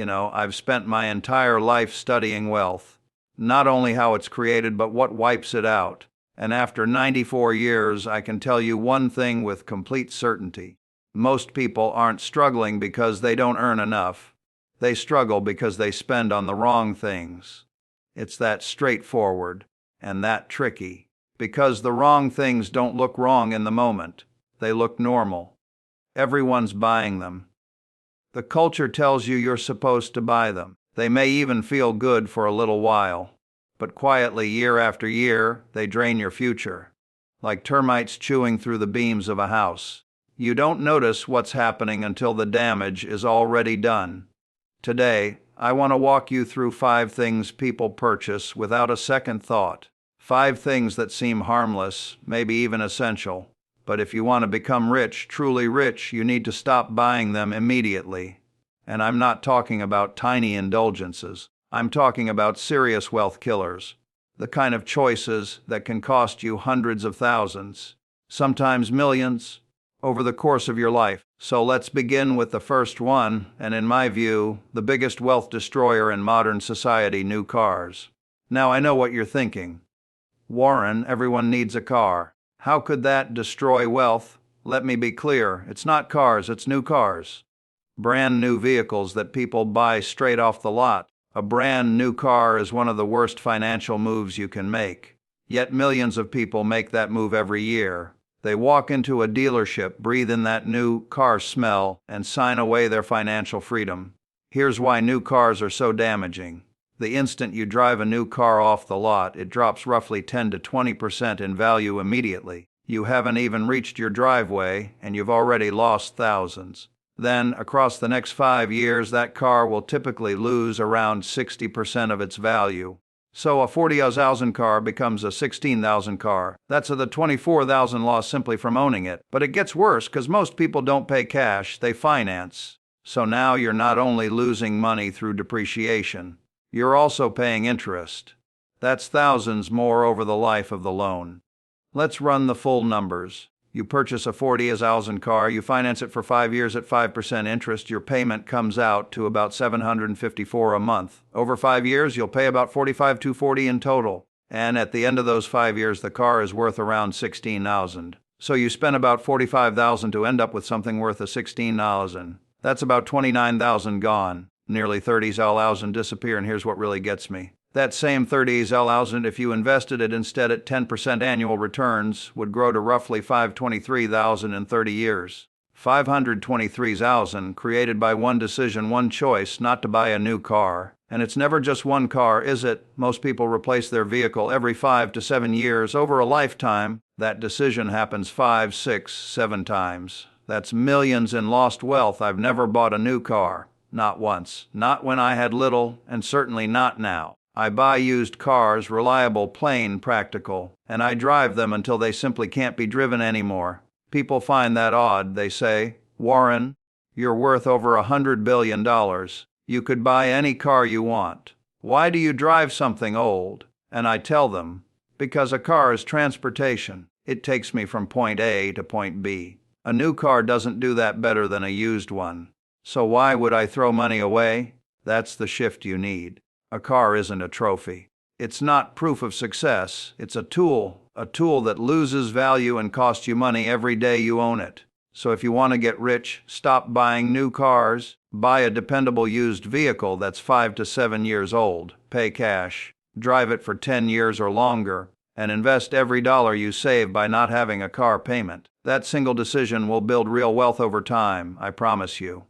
I've spent my entire life studying wealth. Not only how it's created, but what wipes it out. And after 94 years, I can tell you one thing with complete certainty. Most people aren't struggling because they don't earn enough. They struggle because they spend on the wrong things. It's that straightforward and that tricky. Because the wrong things don't look wrong in the moment. They look normal. Everyone's buying them. The culture tells you you're supposed to buy them. They may even feel good for a little while. But quietly, year after year, they drain your future. Like termites chewing through the beams of a house. You don't notice what's happening until the damage is already done. Today, I want to walk you through 5 things people purchase without a second thought. 5 things that seem harmless, maybe even essential. But if you want to become rich, truly rich, you need to stop buying them immediately. And I'm not talking about tiny indulgences. I'm talking about serious wealth killers. The kind of choices that can cost you hundreds of thousands, sometimes millions, over the course of your life. So let's begin with the first one, and in my view, the biggest wealth destroyer in modern society: new cars. Now I know what you're thinking. Warren, everyone needs a car. How could that destroy wealth? Let me be clear. It's not cars, it's new cars. Brand new vehicles that people buy straight off the lot. A brand new car is one of the worst financial moves you can make. Yet millions of people make that move every year. They walk into a dealership, breathe in that new car smell, and sign away their financial freedom. Here's why new cars are so damaging. The instant you drive a new car off the lot, it drops roughly 10 to 20% in value immediately. You haven't even reached your driveway, and you've already lost thousands. Then, across the next 5 years, that car will typically lose around 60% of its value. So a $40,000 car becomes a $16,000 car. That's the $24,000 loss simply from owning it. But it gets worse because most people don't pay cash, they finance. So now you're not only losing money through depreciation, you're also paying interest. That's thousands more over the life of the loan. Let's run the full numbers. You purchase a $40,000 car, you finance it for 5 years at 5% interest, your payment comes out to about $754 a month. Over 5 years, you'll pay about $45,240 in total. And at the end of those 5 years, the car is worth around $16,000. So you spend about $45,000 to end up with something worth $16,000. That's about $29,000 gone. Nearly $30,000 disappear, and here's what really gets me. That same $30,000, if you invested it instead at 10% annual returns, would grow to roughly $523,000 in 30 years. $523,000 created by one decision, one choice, not to buy a new car. And it's never just one car, is it? Most people replace their vehicle every 5 to 7 years. Over a lifetime, that decision happens 5, 6, 7 times. That's millions in lost wealth. I've never bought a new car. Not once. Not when I had little, and certainly not now. I buy used cars, reliable, plain, practical, and I drive them until they simply can't be driven anymore. People find that odd. They say, "Warren, you're worth over $100 billion. You could buy any car you want. Why do you drive something old?" And I tell them, because a car is transportation. It takes me from point A to point B. A new car doesn't do that better than a used one. So why would I throw money away? That's the shift you need. A car isn't a trophy. It's not proof of success. It's a tool that loses value and costs you money every day you own it. So if you want to get rich, stop buying new cars. Buy a dependable used vehicle that's 5 to 7 years old. Pay cash. Drive it for 10 years or longer. And invest every dollar you save by not having a car payment. That single decision will build real wealth over time, I promise you.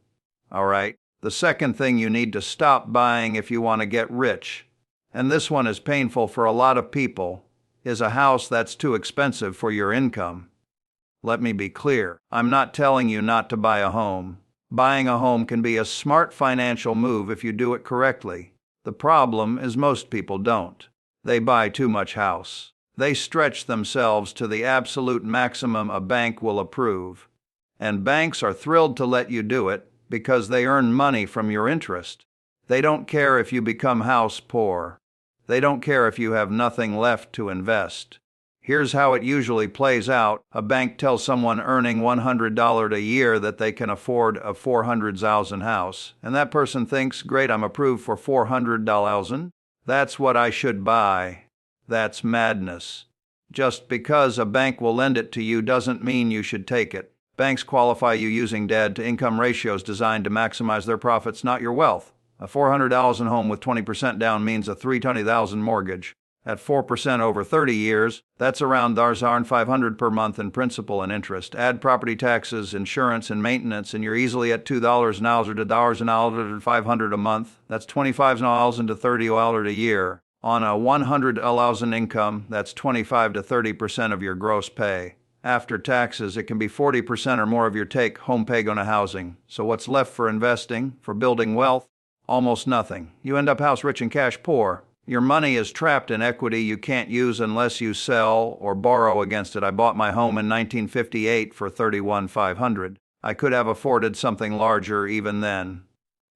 All right. The second thing you need to stop buying if you want to get rich, and this one is painful for a lot of people, is a house that's too expensive for your income. Let me be clear. I'm not telling you not to buy a home. Buying a home can be a smart financial move if you do it correctly. The problem is most people don't. They buy too much house. They stretch themselves to the absolute maximum a bank will approve. And banks are thrilled to let you do it, because they earn money from your interest. They don't care if you become house poor. They don't care if you have nothing left to invest. Here's how it usually plays out. A bank tells someone earning $100 a year that they can afford a $400,000 house, and that person thinks, great, I'm approved for $400,000. That's what I should buy. That's madness. Just because a bank will lend it to you doesn't mean you should take it. Banks qualify you using debt-to-income ratios designed to maximize their profits, not your wealth. A $400,000 home with 20% down means a $320,000 mortgage. At 4% over 30 years, that's around $500 per month in principal and interest. Add property taxes, insurance, and maintenance, and you're easily at $2 an hour to $500 a month. That's $25 to $30 a year. On a $100,000 income, that's 25 to 30% of your gross pay. After taxes, it can be 40% or more of your take-home pay on a housing. So what's left for investing, for building wealth? Almost nothing. You end up house rich and cash poor. Your money is trapped in equity you can't use unless you sell or borrow against it. I bought my home in 1958 for $31,500. I could have afforded something larger even then.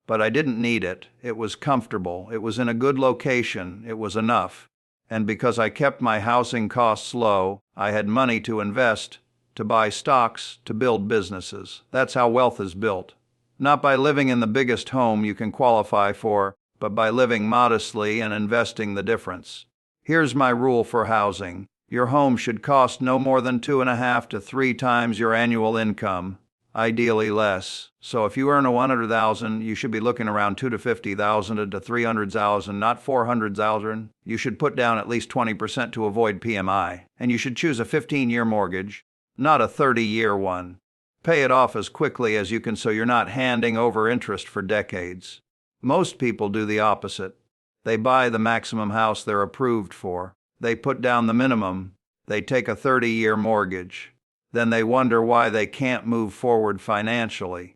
But I didn't need it. It was comfortable. It was in a good location. It was enough. And because I kept my housing costs low, I had money to invest, to buy stocks, to build businesses. That's how wealth is built. Not by living in the biggest home you can qualify for, but by living modestly and investing the difference. Here's my rule for housing. Your home should cost no more than 2.5 to 3 times your annual income, ideally less. So if you earn $100,000, you should be looking around $200,000 to $50,000 to $300,000, not $400,000. You should put down at least 20% to avoid PMI, and you should choose a 15-year mortgage, not a 30-year one. Pay it off as quickly as you can so you're not handing over interest for decades. Most people do the opposite. They buy the maximum house they're approved for. They put down the minimum. They take a 30-year mortgage. Then they wonder why they can't move forward financially.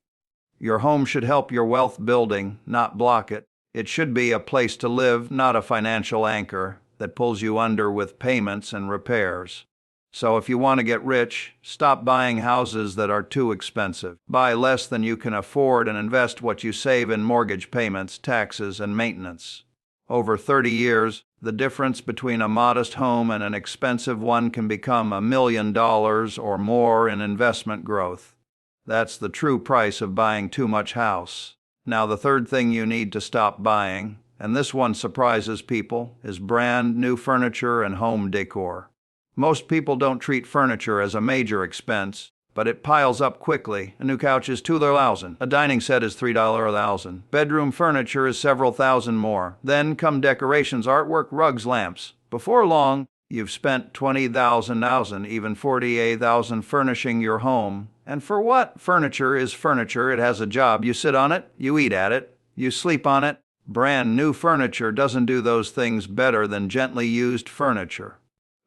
Your home should help your wealth building, not block it. It should be a place to live, not a financial anchor that pulls you under with payments and repairs. So if you want to get rich, stop buying houses that are too expensive. Buy less than you can afford and invest what you save in mortgage payments, taxes, and maintenance. Over 30 years, the difference between a modest home and an expensive one can become $1 million or more in investment growth. That's the true price of buying too much house. Now, the third thing you need to stop buying, and this one surprises people, is brand new furniture and home decor. Most people don't treat furniture as a major expense, but it piles up quickly. A new couch is $2,000. A dining set is $3,000. Bedroom furniture is several thousand more. Then come decorations, artwork, rugs, lamps. Before long, you've spent $20,000, even $48,000 furnishing your home. And for what? Furniture is furniture. It has a job. You sit on it, you eat at it, you sleep on it. Brand new furniture doesn't do those things better than gently used furniture.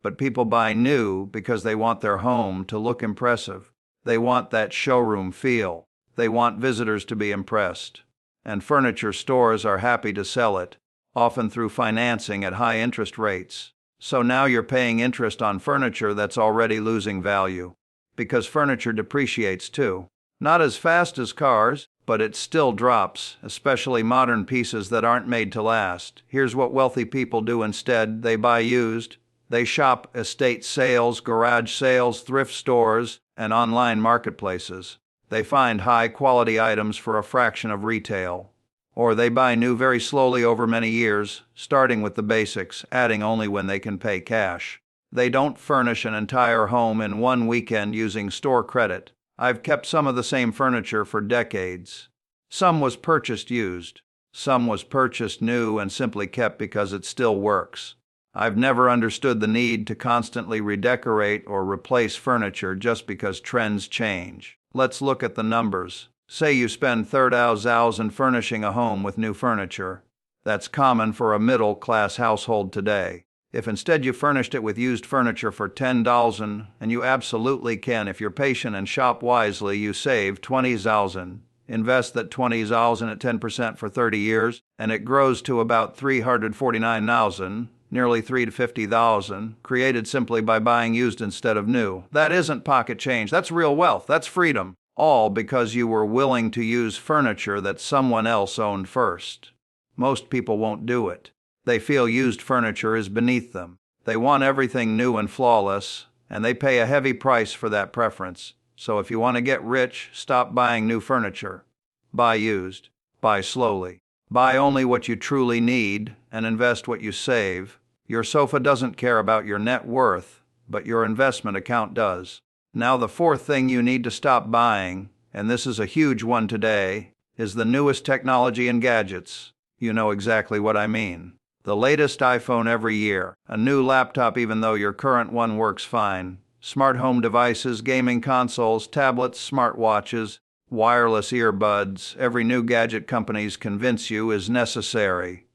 But people buy new because they want their home to look impressive. They want that showroom feel. They want visitors to be impressed. And furniture stores are happy to sell it, often through financing at high interest rates. So now you're paying interest on furniture that's already losing value. Because furniture depreciates too. Not as fast as cars, but it still drops, especially modern pieces that aren't made to last. Here's what wealthy people do instead. They buy used. They shop estate sales, garage sales, thrift stores, and online marketplaces. They find high-quality items for a fraction of retail. Or they buy new very slowly over many years, starting with the basics, adding only when they can pay cash. They don't furnish an entire home in one weekend using store credit. I've kept some of the same furniture for decades. Some was purchased used. Some was purchased new and simply kept because it still works. I've never understood the need to constantly redecorate or replace furniture just because trends change. Let's look at the numbers. Say you spend $30,000 furnishing a home with new furniture. That's common for a middle-class household today. If instead you furnished it with used furniture for $10,000, and you absolutely can if you're patient and shop wisely, you save $20,000. Invest that $20,000 at 10% for 30 years, and it grows to about $349,000. Nearly $3,000 to $50,000, created simply by buying used instead of new. That isn't pocket change. That's real wealth. That's freedom. All because you were willing to use furniture that someone else owned first. Most people won't do it. They feel used furniture is beneath them. They want everything new and flawless, and they pay a heavy price for that preference. So if you want to get rich, stop buying new furniture. Buy used. Buy slowly. Buy only what you truly need and invest what you save. Your sofa doesn't care about your net worth, but your investment account does. Now the fourth thing you need to stop buying, and this is a huge one today, is the newest technology and gadgets. You know exactly what I mean. The latest iPhone every year, a new laptop even though your current one works fine, smart home devices, gaming consoles, tablets, smartwatches, wireless earbuds, every new gadget companies convince you is necessary.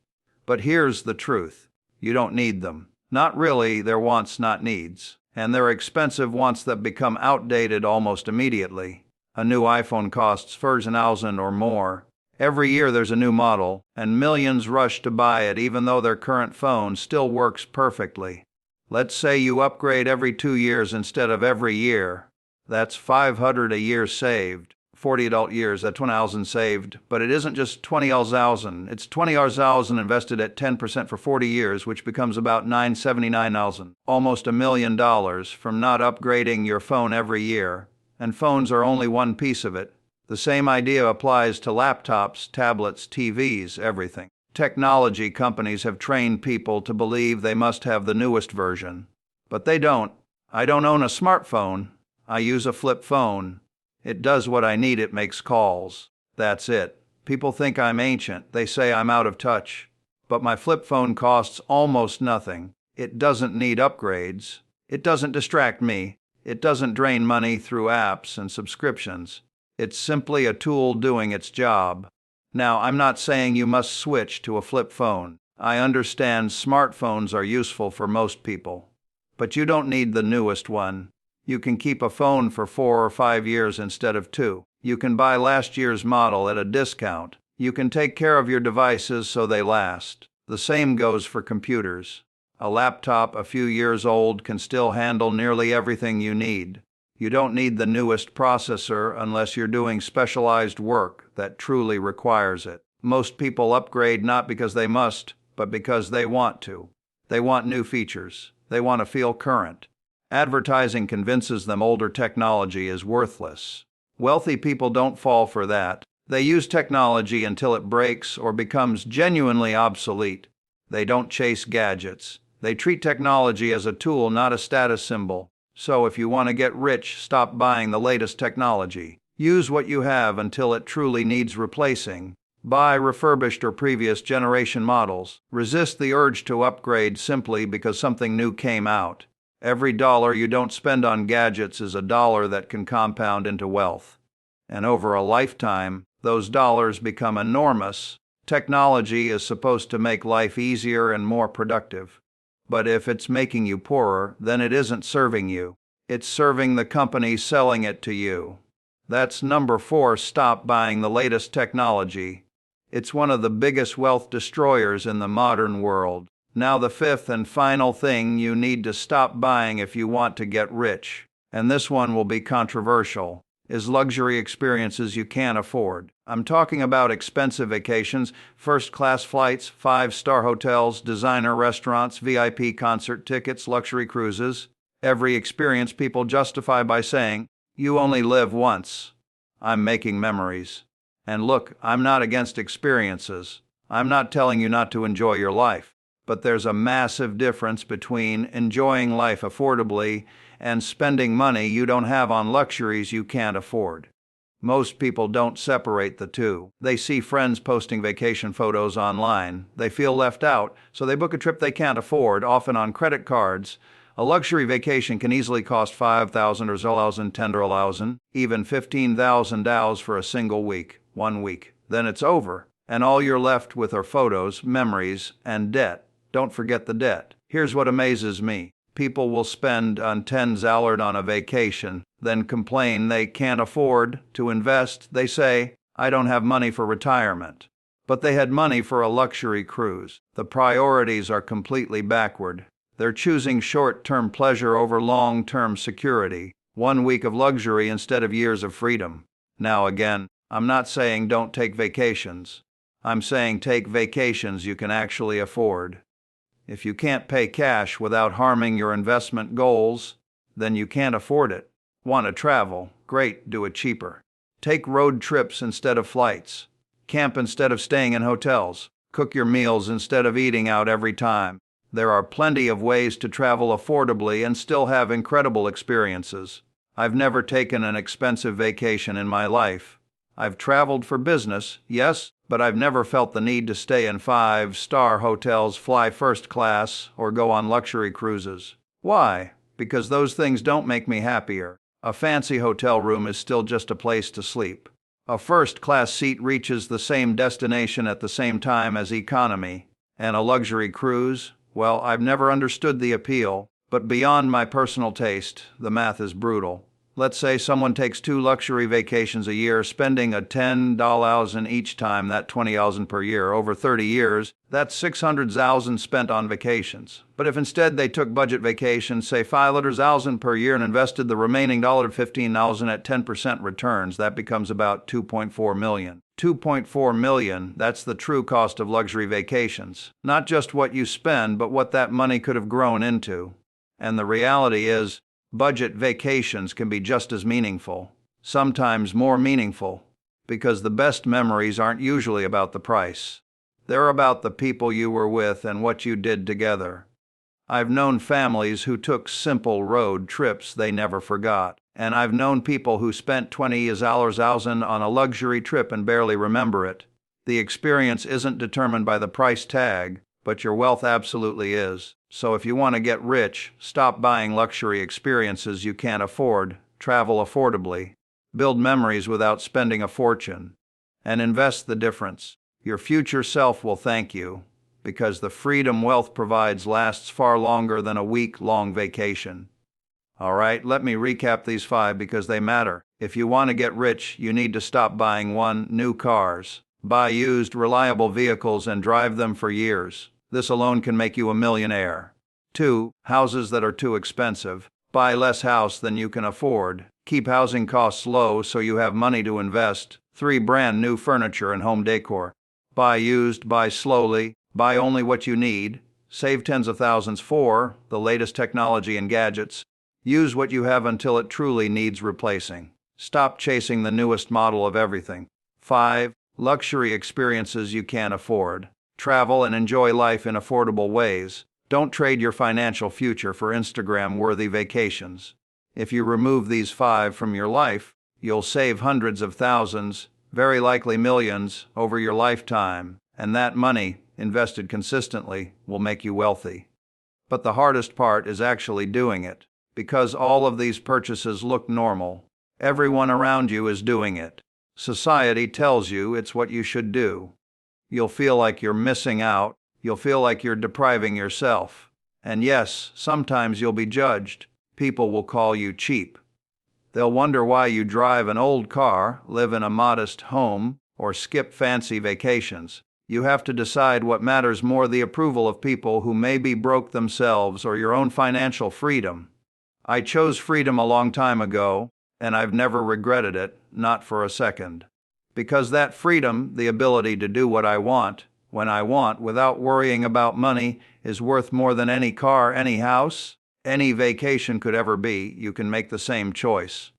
But here's the truth. You don't need them. Not really, they're wants, not needs. And they're expensive wants that become outdated almost immediately. A new iPhone costs $1,000 or more. Every year there's a new model, and millions rush to buy it even though their current phone still works perfectly. Let's say you upgrade every 2 years instead of every year. That's $500 a year saved. 40 adult years, that's 20,000 saved. But it isn't just 20,000, it's 20,000 invested at 10% for 40 years, which becomes about $979,000. Almost $1 million from not upgrading your phone every year. And phones are only one piece of it. The same idea applies to laptops, tablets, TVs, everything. Technology companies have trained people to believe they must have the newest version. But they don't. I don't own a smartphone. I use a flip phone. It does what I need, it makes calls. That's it. People think I'm ancient. They say I'm out of touch. But my flip phone costs almost nothing. It doesn't need upgrades. It doesn't distract me. It doesn't drain money through apps and subscriptions. It's simply a tool doing its job. Now, I'm not saying you must switch to a flip phone. I understand smartphones are useful for most people. But you don't need the newest one. You can keep a phone for 4 or 5 years instead of 2. You can buy last year's model at a discount. You can take care of your devices so they last. The same goes for computers. A laptop a few years old can still handle nearly everything you need. You don't need the newest processor unless you're doing specialized work that truly requires it. Most people upgrade not because they must, but because they want to. They want new features. They want to feel current. Advertising convinces them older technology is worthless. Wealthy people don't fall for that. They use technology until it breaks or becomes genuinely obsolete. They don't chase gadgets. They treat technology as a tool, not a status symbol. So if you want to get rich, stop buying the latest technology. Use what you have until it truly needs replacing. Buy refurbished or previous generation models. Resist the urge to upgrade simply because something new came out. Every dollar you don't spend on gadgets is a dollar that can compound into wealth. And over a lifetime, those dollars become enormous. Technology is supposed to make life easier and more productive. But if it's making you poorer, then it isn't serving you. It's serving the company selling it to you. That's number 4, stop buying the latest technology. It's one of the biggest wealth destroyers in the modern world. Now the 5th and final thing you need to stop buying if you want to get rich, and this one will be controversial, is luxury experiences you can't afford. I'm talking about expensive vacations, first-class flights, 5-star hotels, designer restaurants, VIP concert tickets, luxury cruises. Every experience people justify by saying, "You only live once." I'm making memories. And look, I'm not against experiences. I'm not telling you not to enjoy your life. But there's a massive difference between enjoying life affordably and spending money you don't have on luxuries you can't afford. Most people don't separate the two. They see friends posting vacation photos online. They feel left out, so they book a trip they can't afford, often on credit cards. A luxury vacation can easily cost $5,000 or $10,000, $10,000, even $15,000 for a single week, 1 week. Then it's over, and all you're left with are photos, memories, and debt. Don't forget the debt. Here's what amazes me. People will spend $10,000 on a vacation, then complain they can't afford to invest. They say, "I don't have money for retirement." But they had money for a luxury cruise. The priorities are completely backward. They're choosing short-term pleasure over long-term security, 1 week of luxury instead of years of freedom. Now again, I'm not saying don't take vacations. I'm saying take vacations you can actually afford. If you can't pay cash without harming your investment goals, then you can't afford it. Want to travel? Great, do it cheaper. Take road trips instead of flights. Camp instead of staying in hotels. Cook your meals instead of eating out every time. There are plenty of ways to travel affordably and still have incredible experiences. I've never taken an expensive vacation in my life. I've traveled for business, yes, but I've never felt the need to stay in 5-star hotels, fly first class, or go on luxury cruises. Why? Because those things don't make me happier. A fancy hotel room is still just a place to sleep. A first-class seat reaches the same destination at the same time as economy. And a luxury cruise? Well, I've never understood the appeal, but beyond my personal taste, the math is brutal. Let's say someone takes 2 luxury vacations a year, spending a $10,000 each time, that $20,000 per year. Over 30 years, that's $600,000 spent on vacations. But if instead they took budget vacations, say $500,000 per year, and invested the remaining $15,000 at 10% returns, that becomes about $2.4 million. $2.4 million, that's the true cost of luxury vacations. Not just what you spend, but what that money could have grown into. And the reality is, budget vacations can be just as meaningful, sometimes more meaningful, because the best memories aren't usually about the price. They're about the people you were with and what you did together. I've known families who took simple road trips they never forgot, and I've known people who spent $20,000 on a luxury trip and barely remember it. The experience isn't determined by the price tag, but your wealth absolutely is. So if you want to get rich, stop buying luxury experiences you can't afford, travel affordably, build memories without spending a fortune, and invest the difference. Your future self will thank you, because the freedom wealth provides lasts far longer than a week-long vacation. All right, let me recap these 5 because they matter. If you want to get rich, you need to stop buying 1. New cars. Buy used, reliable vehicles and drive them for years. This alone can make you a millionaire. 2. Houses that are too expensive. Buy less house than you can afford. Keep housing costs low so you have money to invest. 3. Brand new furniture and home decor. Buy used, buy slowly, buy only what you need. Save tens of thousands. 4. The latest technology and gadgets. Use what you have until it truly needs replacing. Stop chasing the newest model of everything. 5. Luxury experiences you can't afford. Travel and enjoy life in affordable ways. Don't trade your financial future for Instagram-worthy vacations. If you remove these 5 from your life, you'll save hundreds of thousands, very likely millions, over your lifetime, and that money, invested consistently, will make you wealthy. But the hardest part is actually doing it, because all of these purchases look normal. Everyone around you is doing it. Society tells you it's what you should do. You'll feel like you're missing out. You'll feel like you're depriving yourself. And yes, sometimes you'll be judged. People will call you cheap. They'll wonder why you drive an old car, live in a modest home, or skip fancy vacations. You have to decide what matters more: the approval of people who may be broke themselves or your own financial freedom. I chose freedom a long time ago, and I've never regretted it, not for a second. Because that freedom, the ability to do what I want, when I want, without worrying about money, is worth more than any car, any house, any vacation could ever be. You can make the same choice.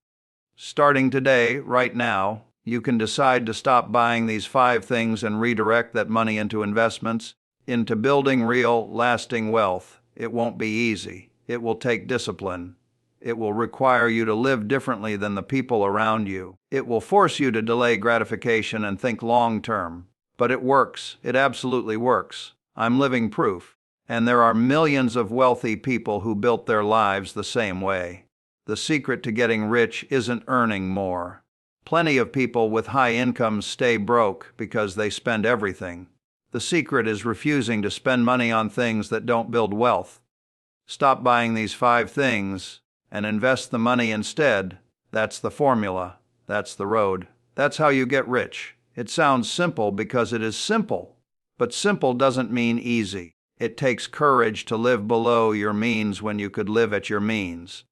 Starting today, right now, you can decide to stop buying these 5 things and redirect that money into investments, into building real, lasting wealth. It won't be easy. It will take discipline. It will require you to live differently than the people around you. It will force you to delay gratification and think long-term. But it works. It absolutely works. I'm living proof. And there are millions of wealthy people who built their lives the same way. The secret to getting rich isn't earning more. Plenty of people with high incomes stay broke because they spend everything. The secret is refusing to spend money on things that don't build wealth. Stop buying these 5 things and invest the money instead. That's the formula. That's the road. That's how you get rich. It sounds simple because it is simple. But simple doesn't mean easy. It takes courage to live below your means when you could live at your means.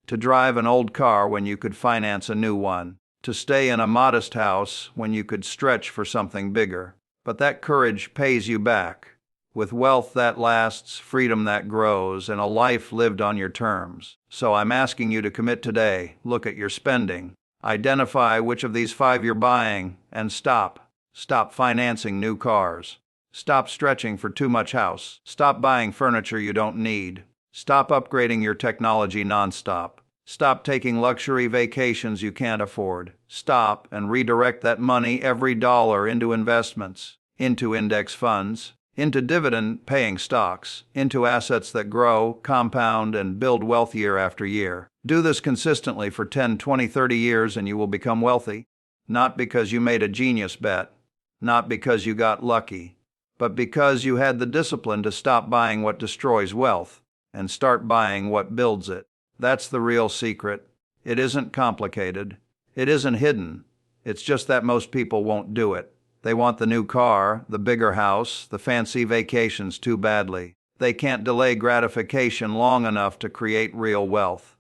To drive an old car when you could finance a new one. To stay in a modest house when you could stretch for something bigger. But that courage pays you back. with wealth that lasts, freedom that grows, and a life lived on your terms. So I'm asking you to commit today. Look at your spending. Identify which of these 5 you're buying, and stop. Stop financing new cars. Stop stretching for too much house. Stop buying furniture you don't need. Stop upgrading your technology nonstop. Stop taking luxury vacations you can't afford. Stop and redirect that money, every dollar, into investments, into index funds, into dividend-paying stocks, into assets that grow, compound, and build wealth year after year. Do this consistently for 10, 20, 30 years and you will become wealthy. Not because you made a genius bet, not because you got lucky, but because you had the discipline to stop buying what destroys wealth and start buying what builds it. That's the real secret. It isn't complicated. It isn't hidden. It's just that most people won't do it. They want the new car, the bigger house, the fancy vacations too badly. They can't delay gratification long enough to create real wealth.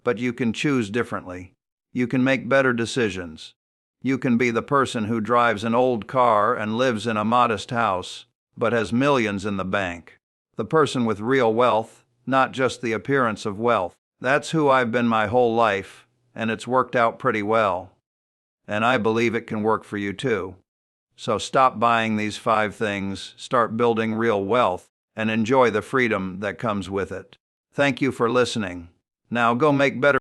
But you can choose differently. You can make better decisions. You can be the person who drives an old car and lives in a modest house, but has millions in the bank. The person with real wealth, not just the appearance of wealth. That's who I've been my whole life, and it's worked out pretty well. And I believe it can work for you too. So stop buying these 5 things, start building real wealth, and enjoy the freedom that comes with it. Thank you for listening. Now go make better